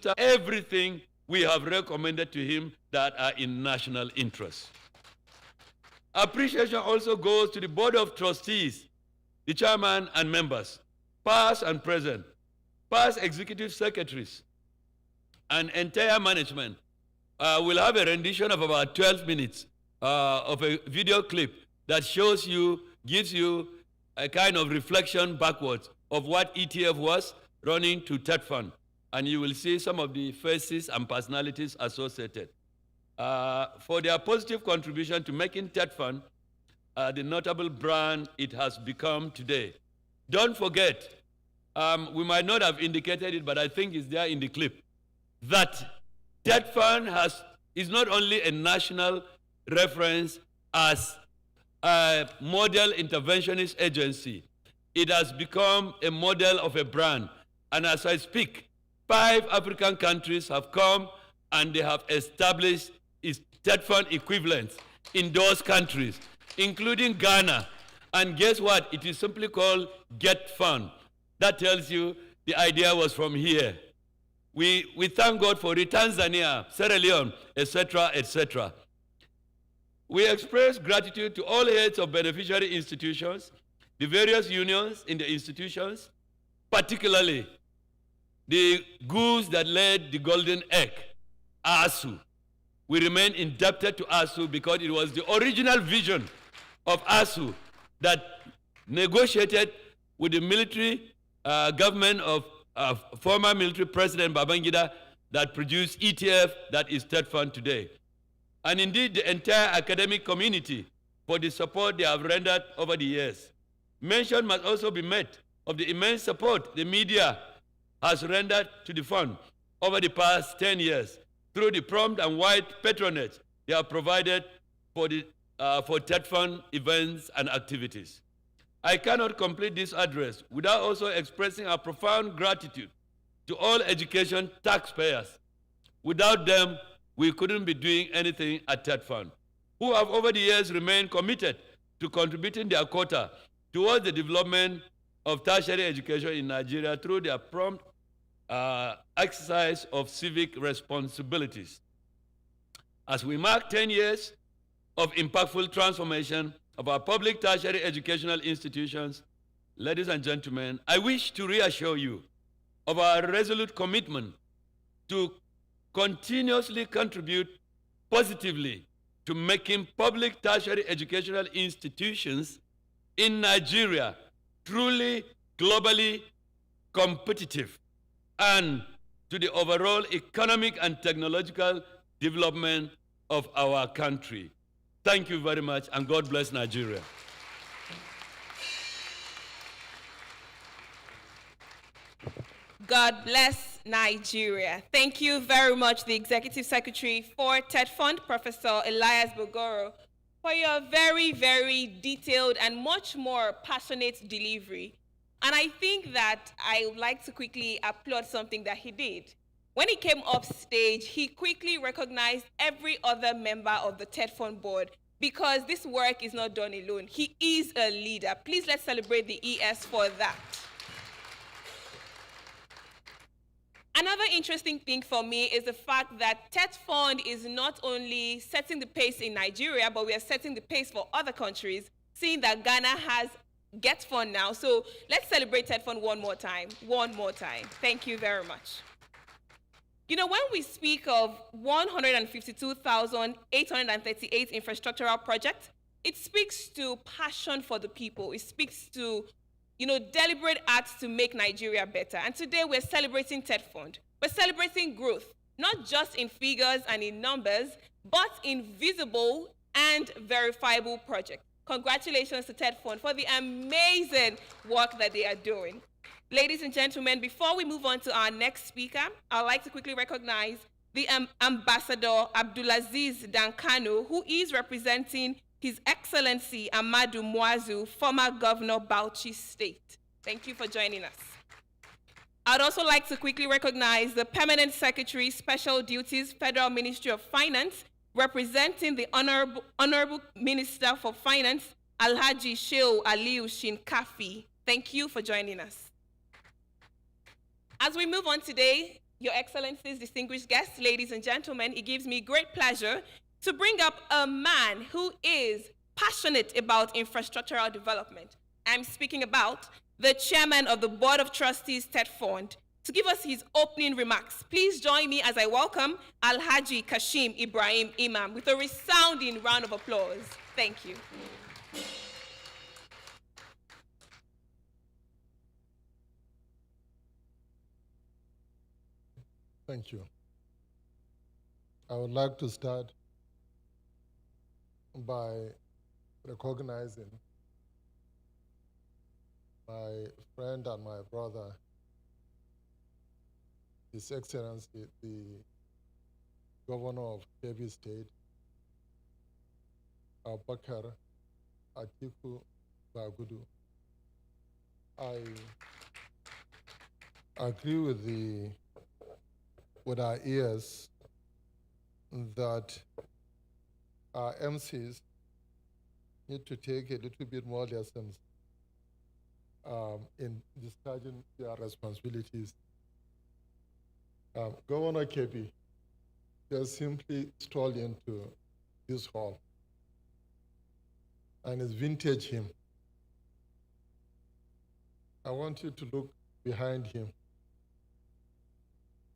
minister everything we have recommended to him that are in national interest. Appreciation also goes to the Board of Trustees, the chairman and members, past and present, past executive secretaries, and entire management. We'll have a rendition of about 12 minutes of a video clip that shows you, gives you a kind of reflection backwards of what ETF was running to TETFund. And you will see some of the faces and personalities associated. For their positive contribution to making TETFund the notable brand it has become today. Don't forget, we might not have indicated it, but I think it's there in the clip, that TETFund is not only a national reference as a model interventionist agency, it has become a model of a brand. And as I speak, 5 African countries have come and they have established its TETFund equivalents in those countries, including Ghana. And guess what? It is simply called Get Fund. That tells you the idea was from here. We thank God for it, Tanzania, Sierra Leone, etc., etc. We express gratitude to all heads of beneficiary institutions, the various unions in the institutions, particularly the goose that laid the golden egg, ASU. We remain indebted to ASU because it was the original vision of ASU that negotiated with the military government of former military president Babangida that produced ETF that is TETFund today. And indeed the entire academic community for the support they have rendered over the years. Mention must also be made of the immense support the media has rendered to the fund over the past 10 years through the prompt and wide patronage they have provided for TETFund events and activities. I cannot complete this address without also expressing our profound gratitude to all education taxpayers. Without them, we couldn't be doing anything at TETFund, who have over the years remained committed to contributing their quota towards the development of tertiary education in Nigeria through their prompt exercise of civic responsibilities. As we mark 10 years of impactful transformation of our public tertiary educational institutions, ladies and gentlemen, I wish to reassure you of our resolute commitment to continuously contribute positively to making public tertiary educational institutions in Nigeria truly globally competitive and to the overall economic and technological development of our country. Thank you very much, and God bless Nigeria. God bless Nigeria. Thank you very much, the Executive Secretary for TETFund, Professor Elias Bogoro, for your very, very detailed and much more passionate delivery. And I think that I would like to quickly applaud something that he did. When he came up stage, he quickly recognized every other member of the TETFund board because this work is not done alone. He is a leader. Please let's celebrate the ES for that. Another interesting thing for me is the fact that TETFund is not only setting the pace in Nigeria, but we are setting the pace for other countries, seeing that Ghana has GetFund now. So let's celebrate TETFund one more time. One more time. Thank you very much. You know, when we speak of 152,838 infrastructural projects, it speaks to passion for the people. It speaks to deliberate acts to make Nigeria better. And today we're celebrating TETFund. We're celebrating growth, not just in figures and in numbers, but in visible and verifiable projects. Congratulations to TETFund for the amazing work that they are doing. Ladies and gentlemen, before we move on to our next speaker, I'd like to quickly recognize the Ambassador Abdulaziz Dankano, who is representing His Excellency Amadou Mwazu, former Governor Bauchi State. Thank you for joining us. I'd also like to quickly recognize the Permanent Secretary, Special Duties, Federal Ministry of Finance, representing the Honorable Minister for Finance, Alhaji Shehu Aliu Shinkafi. Thank you for joining us. As we move on today, Your Excellencies, distinguished guests, ladies and gentlemen, it gives me great pleasure to bring up a man who is passionate about infrastructural development. I'm speaking about the chairman of the Board of Trustees, TETFund, to give us his opening remarks. Please join me as I welcome Alhaji Kashim Ibrahim Imam with a resounding round of applause. Thank you. Thank you. I would like to start by recognizing my friend and my brother, His Excellency, the Governor of Kebbi State, Abubakar Atiku Bagudu. I agree with our ears that our MCs need to take a little bit more lessons in discharging their responsibilities. Governor Kebbi just simply strolled into this hall, and it's vintage him. I want you to look behind him.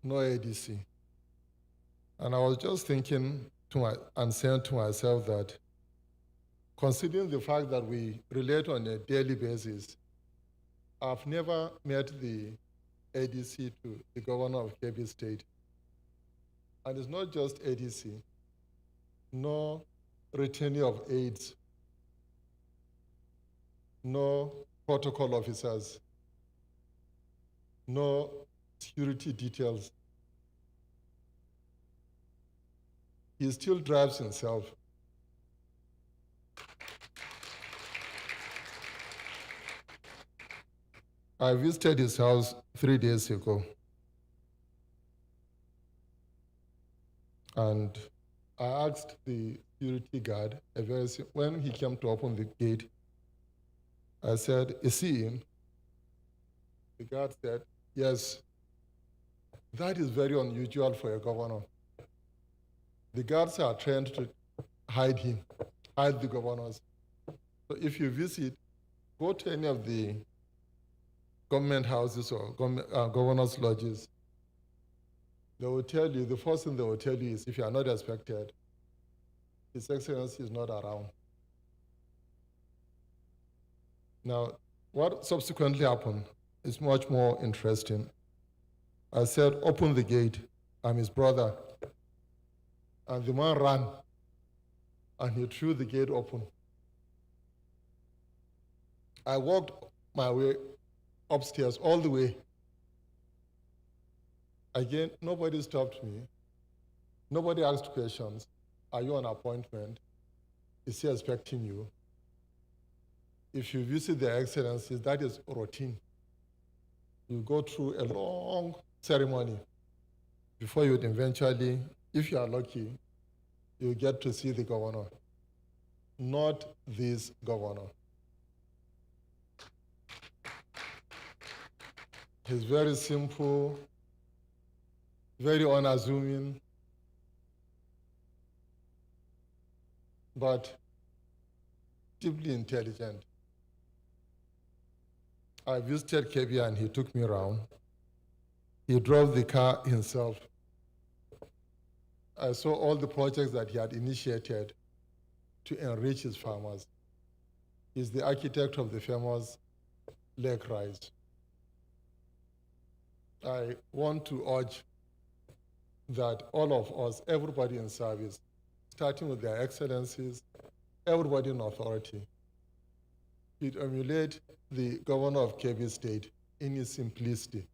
No ADC. And I was just thinking and saying to myself that, considering the fact that we relate on a daily basis, I've never met the ADC to the Governor of Kebbi State. And it's not just ADC, no retinue of aides, no protocol officers, no security details. He still drives himself. I visited his house 3 days ago. And I asked the security guard, when he came to open the gate, I said, "Is he in?" The guard said, "Yes." That is very unusual for a governor. The guards are trained to hide him, hide the governors. So if you visit, go to any of the government houses or governors' lodges. They will tell you, the first thing they will tell you is, if you are not expected, His Excellency is not around. Now, what subsequently happened is much more interesting. I said, "Open the gate. I'm his brother." And the man ran, and he threw the gate open. I walked my way upstairs all the way. Again, nobody stopped me. Nobody asked questions. Are you on appointment? Is he expecting you? If you visit the Excellencies, that is routine. You go through a long ceremony before you would eventually, if you are lucky, you get to see the governor. Not this governor. He's very simple, very unassuming, but deeply intelligent. I visited Kebbi and he took me around. He drove the car himself. I saw all the projects that he had initiated to enrich his farmers. He's the architect of the famous lake rise. I want to urge that all of us, everybody in service, starting with their excellencies, everybody in authority, should emulate the governor of Kebbi State in his simplicity.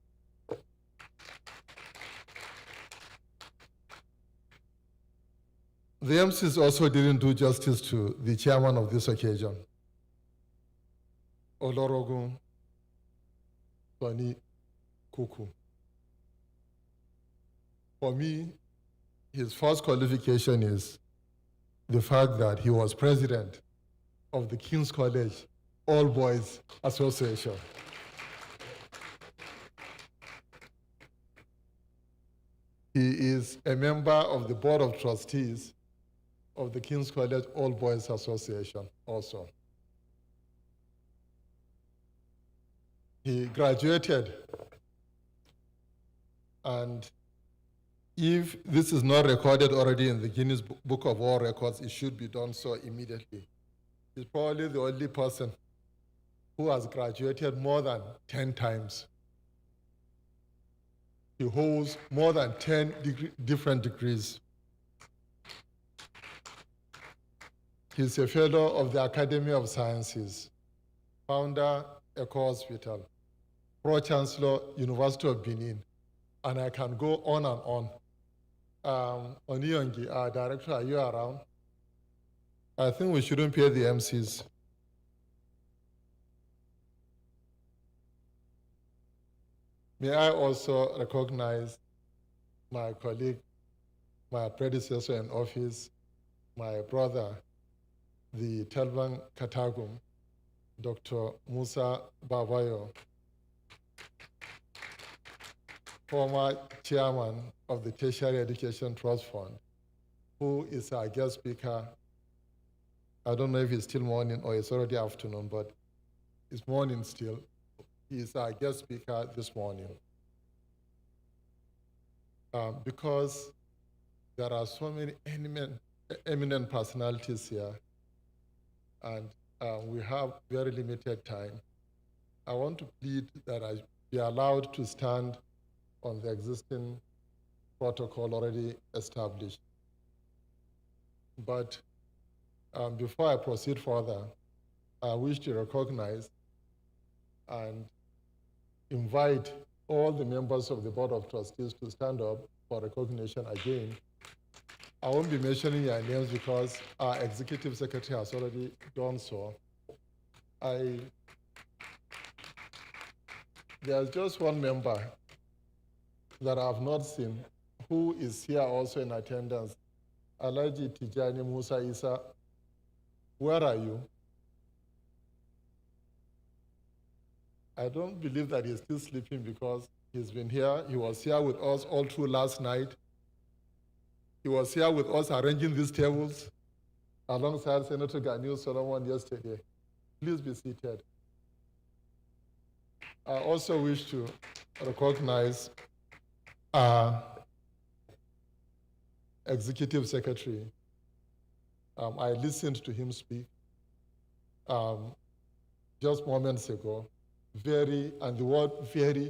The MCs also didn't do justice to the chairman of this occasion, Olorogun Tony Kuku. For me, his first qualification is the fact that he was president of the King's College All Boys Association. He is a member of the Board of Trustees of the King's College All Boys Association also. He graduated, and if this is not recorded already in the Guinness Book of World Records, it should be done so immediately. He's probably the only person who has graduated more than 10 times. He holds more than 10 different degrees. He's a fellow of the Academy of Sciences, founder, Eco Hospital, Pro-Chancellor, University of Benin, and I can go on and on. Oniyongi, our director, are you around? I think we shouldn't pay the MCs. May I also recognize my colleague, my predecessor in office, my brother, the TETFund Katagum, Dr. Musa Babayo, former chairman of the Tertiary Education Trust Fund, who is our guest speaker. I don't know if it's still morning or it's already afternoon, but it's morning still. He is our guest speaker this morning. Because there are so many eminent personalities here, and we have very limited time, I want to plead that I be allowed to stand on the existing protocol already established. But before I proceed further, I wish to recognize and invite all the members of the Board of Trustees to stand up for recognition again. I won't be mentioning your names because our Executive Secretary has already done so. There's just one member that I have not seen who is here also in attendance, Alaji Tijani Musa Isa. Where are you? I don't believe that he's still sleeping because he's been here. He was here with us all through last night. He was here with us arranging these tables alongside Senator Ganiu Solomon yesterday. Please be seated. I also wish to recognize our Executive Secretary. I listened to him speak just moments ago. And the word very